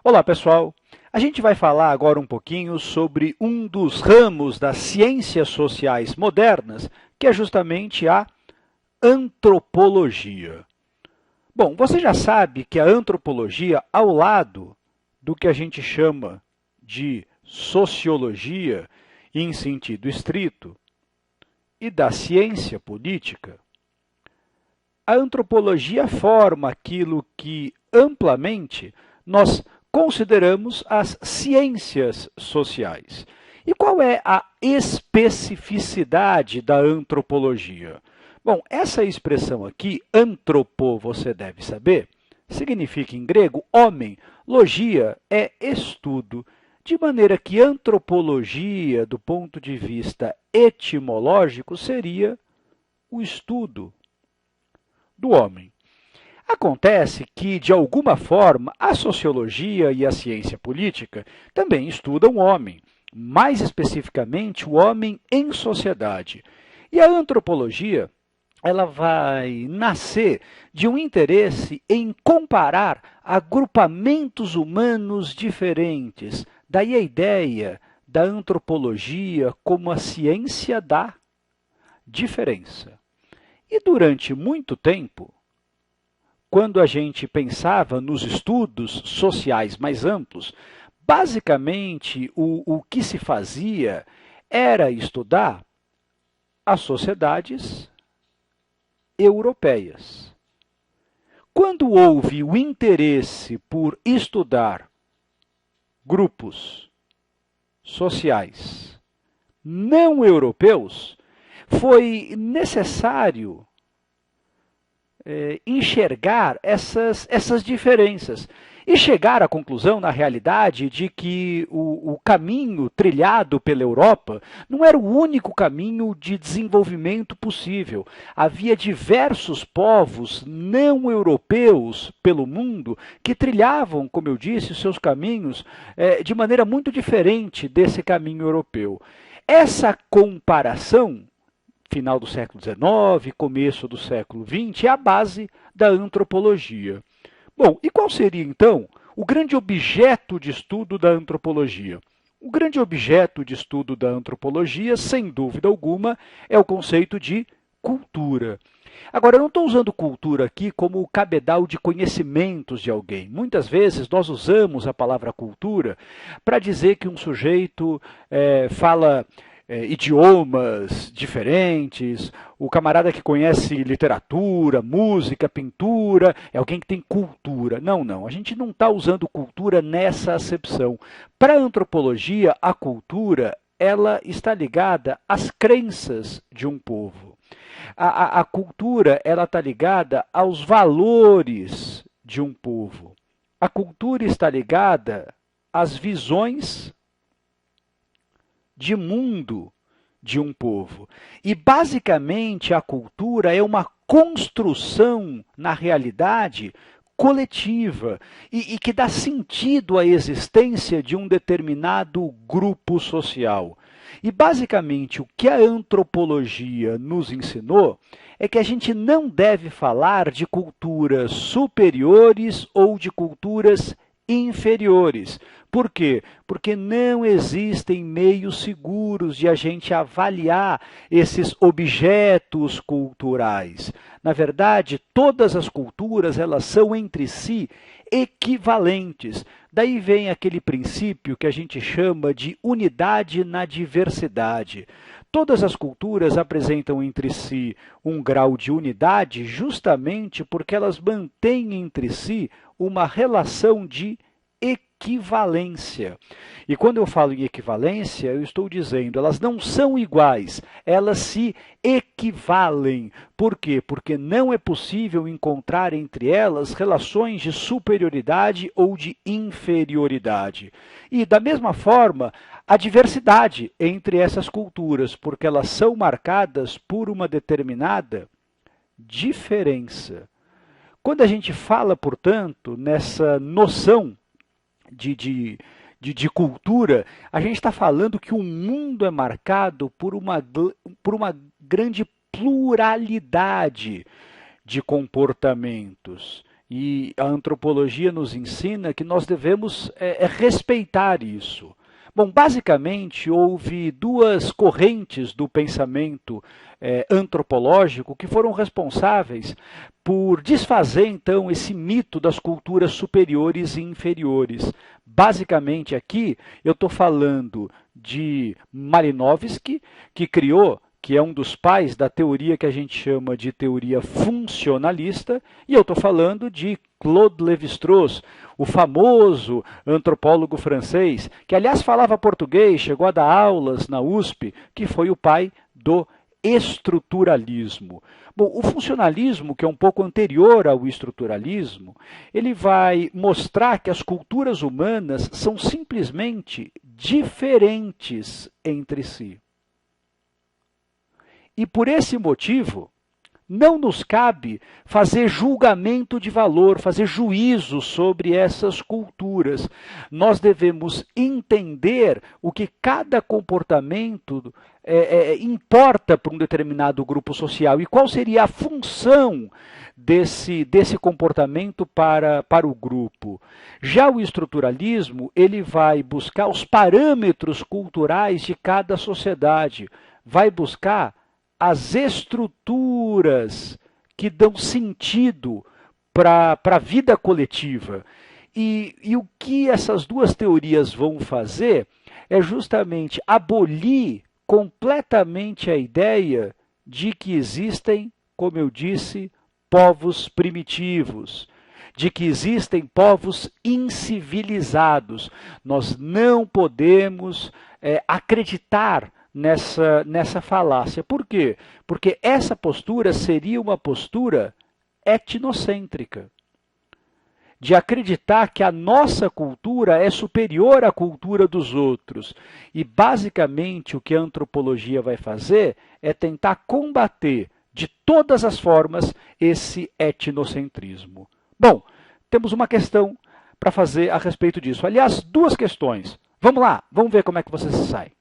Olá, pessoal! A gente vai falar agora um pouquinho sobre um dos ramos das ciências sociais modernas, que é justamente a antropologia. Bom, você já sabe que a antropologia, ao lado do que a gente chama de sociologia, em sentido estrito, e da ciência política, a antropologia forma aquilo que amplamente nós consideramos as ciências sociais. E qual é a especificidade da antropologia? Bom, essa expressão aqui, antropo, você deve saber, significa em grego homem, logia é estudo, de maneira que antropologia, do ponto de vista etimológico, seria o estudo do homem. Acontece que, de alguma forma, a sociologia e a ciência política também estudam o homem, mais especificamente o homem em sociedade. E a antropologia ela vai nascer de um interesse em comparar agrupamentos humanos diferentes. Daí a ideia da antropologia como a ciência da diferença. E durante muito tempo, quando a gente pensava nos estudos sociais mais amplos, basicamente o que se fazia era estudar as sociedades europeias. Quando houve o interesse por estudar grupos sociais não europeus, foi necessário enxergar essas diferenças e chegar à conclusão, na realidade, de que o caminho trilhado pela Europa não era o único caminho de desenvolvimento possível. Havia diversos povos não europeus pelo mundo que trilhavam, como eu disse, os seus caminhos de maneira muito diferente desse caminho europeu. Essa comparação final do século XIX, começo do século XX, é a base da antropologia. Bom, e qual seria, então, o grande objeto de estudo da antropologia? O grande objeto de estudo da antropologia, sem dúvida alguma, é o conceito de cultura. Agora, eu não estou usando cultura aqui como o cabedal de conhecimentos de alguém. Muitas vezes nós usamos a palavra cultura para dizer que um sujeito fala idiomas diferentes, o camarada que conhece literatura, música, pintura, é alguém que tem cultura. Não, não, a gente não está usando cultura nessa acepção. Para a antropologia, a cultura ela está ligada às crenças de um povo. A cultura ela está ligada aos valores de um povo. A cultura está ligada às visões de mundo de um povo. E, basicamente, a cultura é uma construção, na realidade, coletiva e que dá sentido à existência de um determinado grupo social. E, basicamente, o que a antropologia nos ensinou é que a gente não deve falar de culturas superiores ou de culturas inferiores. Por quê? Porque não existem meios seguros de a gente avaliar esses objetos culturais. Na verdade, todas as culturas elas são entre si equivalentes. Daí vem aquele princípio que a gente chama de unidade na diversidade. Todas as culturas apresentam entre si um grau de unidade justamente porque elas mantêm entre si uma relação de equivalência. E quando eu falo em equivalência, eu estou dizendo, elas não são iguais, elas se equivalem. Por quê? Porque não é possível encontrar entre elas relações de superioridade ou de inferioridade. E, da mesma forma, a diversidade entre essas culturas, porque elas são marcadas por uma determinada diferença. Quando a gente fala, portanto, nessa noção de cultura, a gente está falando que o mundo é marcado por uma grande pluralidade de comportamentos. E a antropologia nos ensina que nós devemos respeitar isso. Bom, basicamente, houve duas correntes do pensamento antropológico que foram responsáveis por desfazer, então, esse mito das culturas superiores e inferiores. Basicamente, aqui, eu estou falando de Malinowski, que criou, que é um dos pais da teoria que a gente chama de teoria funcionalista, e eu estou falando de Claude Lévi-Strauss, o famoso antropólogo francês, que aliás falava português, chegou a dar aulas na USP, que foi o pai do estruturalismo. Bom, o funcionalismo, que é um pouco anterior ao estruturalismo, ele vai mostrar que as culturas humanas são simplesmente diferentes entre si. E por esse motivo, não nos cabe fazer julgamento de valor, fazer juízo sobre essas culturas. Nós devemos entender o que cada comportamento importa para um determinado grupo social e qual seria a função desse comportamento para o grupo. Já o estruturalismo, ele vai buscar os parâmetros culturais de cada sociedade, vai buscar as estruturas que dão sentido para a vida coletiva. E o que essas duas teorias vão fazer é justamente abolir completamente a ideia de que existem, como eu disse, povos primitivos, de que existem povos incivilizados. Nós não podemos acreditar nessa falácia. Por quê? Porque essa postura seria uma postura etnocêntrica, de acreditar que a nossa cultura é superior à cultura dos outros. E, basicamente, o que a antropologia vai fazer é tentar combater, de todas as formas, esse etnocentrismo. Bom, temos uma questão para fazer a respeito disso. Aliás, duas questões. Vamos lá, vamos ver como é que você se sai.